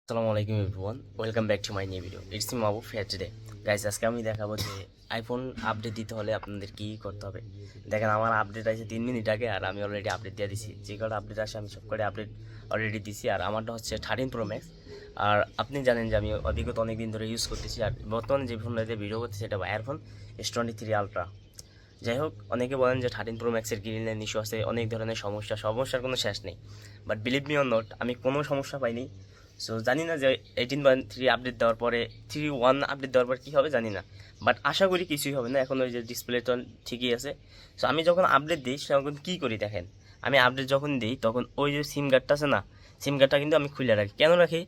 আসসালামু আলাইকুম everyone, welcome back to my new video. It's me Mahbub fair today. Guys, আজকে আমি দেখাবো যে আইফোন আপডেট দিতে হলে আপনাদের কী করতে হবে। দেখেন, আমার আপডেট আছে 3 মিনিট আগে, আর আমি অলরেডি আপডেট দিয়ে দিছি। যে কটা আপডেট আসে আমি সব কটা আপডেট অলরেডি দিছি, আর আমারটা হচ্ছে 13 প্রো ম্যাক্স। আর আপনি জানেন যে আমি অধিকত অনেক দিন ধরে ইউজ করতেছি, আর বর্তমানে যে ফোনটাতে ভিডিও করতেছি এটা বায়ার ফোন S23 আলট্রা। যাই হোক, অনেকে বলেন যে 13 প্রো ম্যাক্সের গ্রিন লাইন ইস্যু আছে, অনেক ধরনের সমস্যার কোনো শেষ নেই। But believe me or not, আমি কোনো সমস্যা পাইনি। সো জানি না যে 18.3 আপডেট দেওয়ার পরে 3.1 আপডেট দেওয়ার পর কী হবে জানি না, বাট আশা করি কিছুই হবে না। এখন ওই যে ডিসপ্লেটা ঠিকই আছে। সো আমি যখন আপডেট দিই তখন কী করি দেখেন, আমি আপডেট যখন দিই তখন ওই যে সিম কার্ডটা আছে না, সিম কার্ডটা কিন্তু আমি খুলে রাখি। কেন রাখি?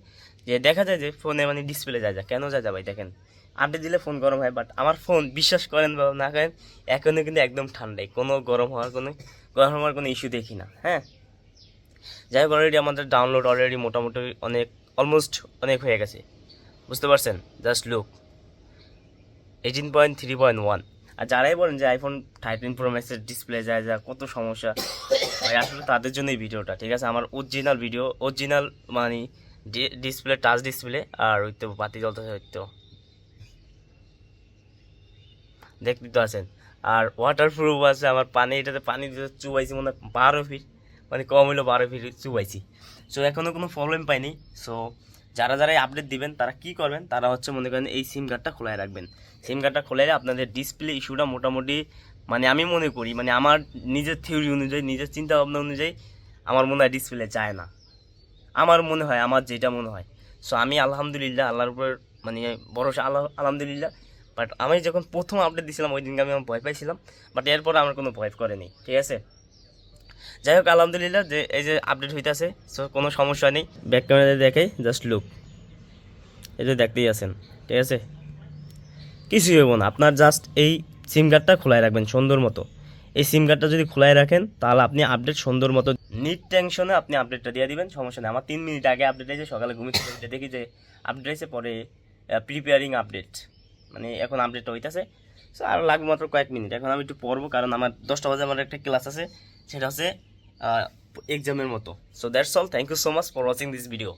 যে দেখা যায় যে ফোনে মানে ডিসপ্লে যায়, কেন যায় ভাই দেখেন, আপডেট দিলে ফোন গরম হয়, বাট আমার ফোন বিশ্বাস করেন বা না করেন এখনও কিন্তু একদম ঠান্ডাই, কোনো গরম হওয়ার কোনো ইস্যু দেখি না। হ্যাঁ, যাই হোক, অলরেডি আমাদের ডাউনলোড অলরেডি মোটামুটি অলমোস্ট অনেক হয়ে গেছে, বুঝতে পারছেন? Just look 18.3.1। আর যারাই বলেন যে আইফোন 13 প্রো ম্যাক্সের ডিসপ্লে যায় কত সমস্যা, ভাই আসলে তাদের জন্য এই ভিডিওটা, ঠিক আছে? আমার অরিজিনাল মানে ডিসপ্লে, টাচ ডিসপ্লে, আর ওই তো বাতি জ্বলতেছে, ওই তো দেখতে তো আছেন। আর ওয়াটার প্রুফ আছে, আমার এটাতে পানি দিতে চুবাইছি মনে হয় 12 ফিট, মানে কম হইলো 12 ফিট চুবাইছি। সো এখনও কোনো প্রবলেম পাইনি। সো যারা আপডেট দিবেন তারা কি করবেন, তারা হচ্ছে মনে করেন এই সিম কার্ডটা খোলাই রাখবেন। সিম কার্ডটা খোলাইলে আপনাদের ডিসপ্লে ইস্যুটা মোটামুটি, মানে আমি মনে করি, মানে আমার নিজের থিওরি অনুযায়ী, নিজের চিন্তা ভাবনা অনুযায়ী আমার মনে হয় ডিসপ্লে যায় না। আমার মনে হয়, আমার যেটা মনে হয়। সো আমি আলহামদুলিল্লাহ আল্লাহর উপর মানে ভরসা, আলহামদুলিল্লাহ। বাট আমি যখন প্রথম আপডেট দিয়েছিলাম ওই দিনকে আমি ভয় পাইছিলাম, বাট এরপর আমার কোনো ভয় করেনি, ঠিক আছে? যাই হোক, আলহামদুলিল্লাহ যে এই যে আপডেট হইতেছে, সো কোনো সমস্যা নেই। ব্যাক ক্যামেরা দেখাই, জাস্ট লুক, এই যে দেখতেই আছেন, ঠিক আছে? কিছুই হইব না, আপনার জাস্ট এই সিম কার্ডটা খোলাই রাখবেন সুন্দর মতো। এই সিম কার্ডটা যদি খোলাই রাখেন তাহলে আপনি আপডেট সুন্দর মতো নিট টেনশনে আপনি আপডেটটা দিয়ে দিবেন, সমস্যা নেই। আমার 3 মিনিট আগে আপডেট আছে, সকালে ঘুমিয়ে দেখি যে আপডেট আছে, পরে প্রিপেয়ারিং আপডেট, মানে এখন আপডেটটা হইতেছে। সো আর লাগবে মাত্র কয়েক মিনিট। এখন আমি একটু পড়বো, কারণ আমার 10টা বাজে আমার একটা ক্লাস আছে, সেটা হচ্ছে এক্সামের মতো। So that's all, thank you so much for watching this video.